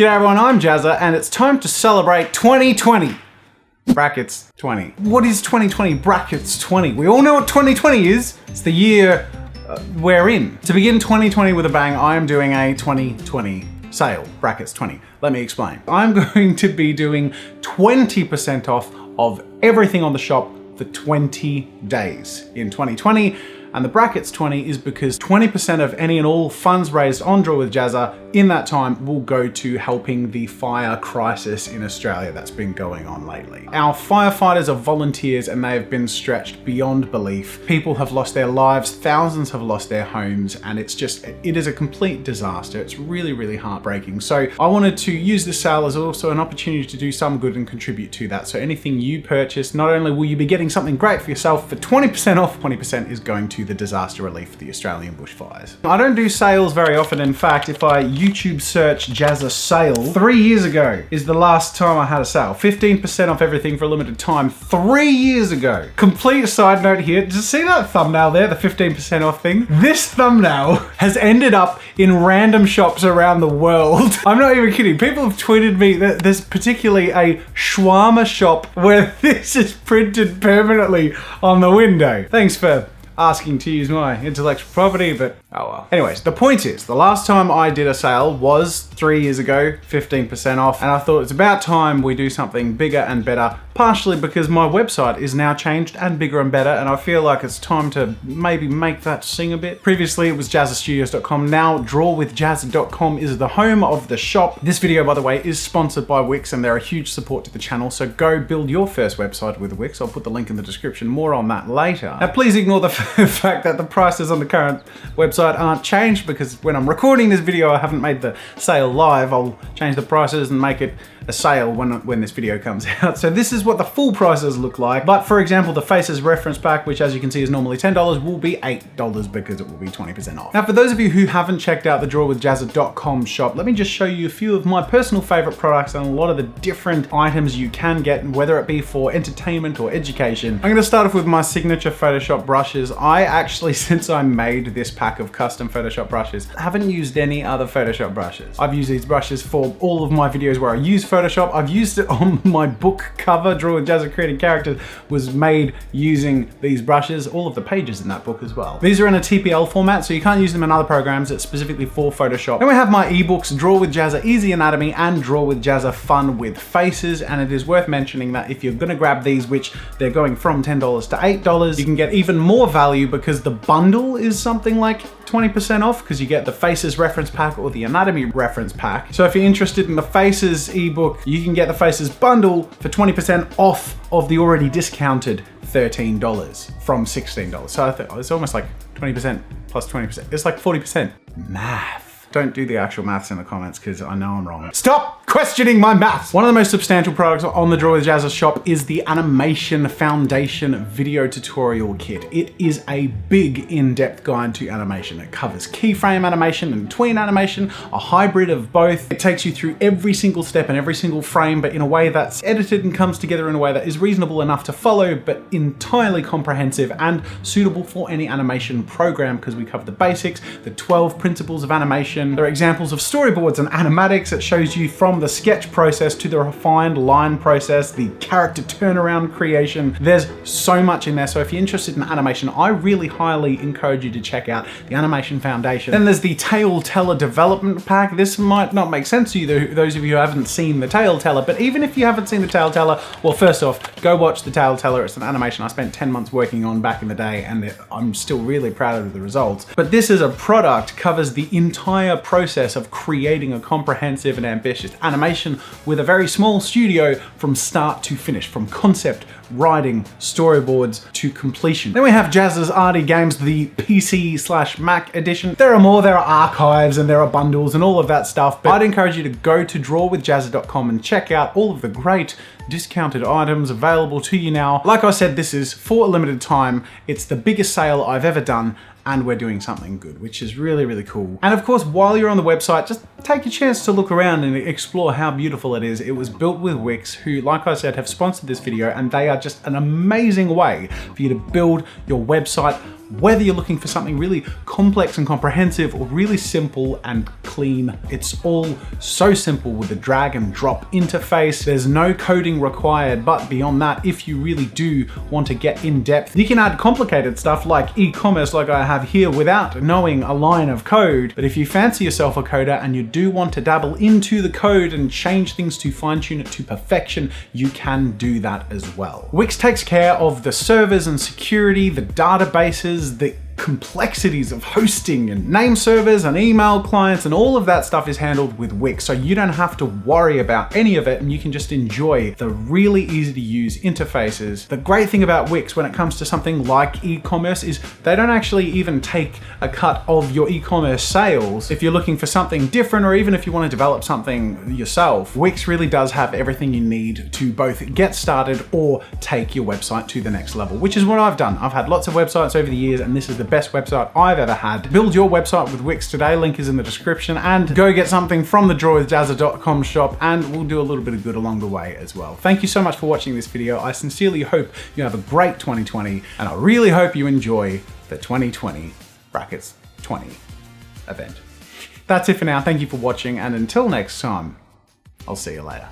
G'day everyone, I'm Jazza, and it's time to celebrate 2020. Brackets 20. What is 2020 brackets 20? We all know what 2020 is. It's the year we're in. To begin 2020 with a bang, I am doing a 2020 sale, brackets 20. Let me explain. I'm going to be doing 20% off of everything on the shop for 20 days in 2020. And the brackets 20 is because 20% of any and all funds raised on Draw with Jazza in that time will go to helping the fire crisis in Australia that's been going on lately. Our firefighters are volunteers and they have been stretched beyond belief. People have lost their lives, thousands have lost their homes, and it is a complete disaster. It's really, really heartbreaking. So I wanted to use this sale as also an opportunity to do some good and contribute to that. So anything you purchase, not only will you be getting something great for yourself for 20% off, 20% is going to the disaster relief for the Australian bushfires. I don't do sales very often. In fact, if I YouTube search Jazza sale, 3 years ago is the last time I had a sale. 15% off everything for a limited time 3 years ago. Complete side note here, did you see that thumbnail there, the 15% off thing? This thumbnail has ended up in random shops around the world. I'm not even kidding. People have tweeted me that there's particularly a shawarma shop where this is printed permanently on the window. Thanks for asking to use my intellectual property, but oh well. Anyways, the point is, the last time I did a sale was 3 years ago, 15% off, and I thought it's about time we do something bigger and better, partially because my website is now changed and bigger and better, and I feel like it's time to maybe make that sing a bit. Previously, it was jazzastudios.com. Now, drawwithjazza.com is the home of the shop. This video, by the way, is sponsored by Wix, and they're a huge support to the channel, so go build your first website with Wix. I'll put the link in the description. More on that later. Now, please ignore the fact that the prices on the current website aren't changed, because when I'm recording this video, I haven't made the sale live. I'll change the prices and make it a sale when this video comes out. So this is what the full prices look like. But for example, the Faces reference pack, which as you can see is normally $10, will be $8 because it will be 20% off. Now, for those of you who haven't checked out the drawwithjazza.com shop, let me just show you a few of my personal favorite products and a lot of the different items you can get, whether it be for entertainment or education. I'm gonna start off with my signature Photoshop brushes. I actually, since I made this pack of custom Photoshop brushes, haven't used any other Photoshop brushes. I've used these brushes for all of my videos where I use Photoshop. I've used it on my book cover. Draw with Jazza Creating Characters was made using these brushes. All of the pages in that book as well. These are in a TPL format, so you can't use them in other programs. It's specifically for Photoshop. Then we have my ebooks, Draw with Jazza Easy Anatomy and Draw with Jazza Fun with Faces. And it is worth mentioning that if you're gonna grab these, which they're going from $10 to $8, you can get even more value because the bundle is something like 20% off, because you get the Faces reference pack or the Anatomy reference pack. So if you're interested in the Faces ebook, you can get the Faces bundle for 20% off of the already discounted $13 from $16. So I think it's almost like 20% plus 20%. It's like 40%. Math. Don't do the actual maths in the comments because I know I'm wrong. Stop questioning my maths! One of the most substantial products on the Draw with Jazza shop is the Animation Foundation Video Tutorial Kit. It is a big in-depth guide to animation. It covers keyframe animation and tween animation, a hybrid of both. It takes you through every single step and every single frame, but in a way that's edited and comes together in a way that is reasonable enough to follow, but entirely comprehensive and suitable for any animation program, because we cover the basics, the 12 principles of animation. There are examples of storyboards and animatics. It shows you from the sketch process to the refined line process, the character turnaround creation. There's so much in there. So if you're interested in animation, I really highly encourage you to check out the Animation Foundation. Then there's the Tale Teller Development Pack. This might not make sense to you, those of you who haven't seen the Tale Teller, but even if you haven't seen the Tale Teller, well, first off, go watch the Tale Teller. It's an animation I spent 10 months working on back in the day, and I'm still really proud of the results. But this is a product, covers the entire process of creating a comprehensive and ambitious animation with a very small studio from start to finish, from concept, writing, storyboards to completion. Then we have Jazza's Arty Games, the PC/Mac edition. There are more, there are archives and there are bundles and all of that stuff, but I'd encourage you to go to drawwithjazza.com and check out all of the great discounted items available to you now. Like I said, this is for a limited time. It's the biggest sale I've ever done, and we're doing something good, which is really, really cool. And of course, while you're on the website, just take a chance to look around and explore how beautiful it is. It was built with Wix, who, like I said, have sponsored this video, and they are just an amazing way for you to build your website Whether you're looking for something really complex and comprehensive or really simple and clean, it's all so simple with a drag and drop interface. There's no coding required, but beyond that, if you really do want to get in depth, you can add complicated stuff like e-commerce like I have here without knowing a line of code. But if you fancy yourself a coder and you do want to dabble into the code and change things to fine-tune it to perfection, you can do that as well. Wix takes care of the servers and security, the databases, the complexities of hosting and name servers and email clients, and all of that stuff is handled with Wix, so you don't have to worry about any of it and you can just enjoy the really easy to use interfaces. The great thing about Wix when it comes to something like e-commerce is they don't actually even take a cut of your e-commerce sales. If you're looking for something different, or even if you want to develop something yourself, Wix really does have everything you need to both get started or take your website to the next level, which is what I've done. I've had lots of websites over the years and this is the best website I've ever had. Build your website with Wix today, link is in the description, and go get something from the drawwithdazza.com shop, and we'll do a little bit of good along the way as well. Thank you so much for watching this video. I sincerely hope you have a great 2020, and I really hope you enjoy the 2020 brackets 20 event. That's it for now. Thank you for watching, and until next time, I'll see you later.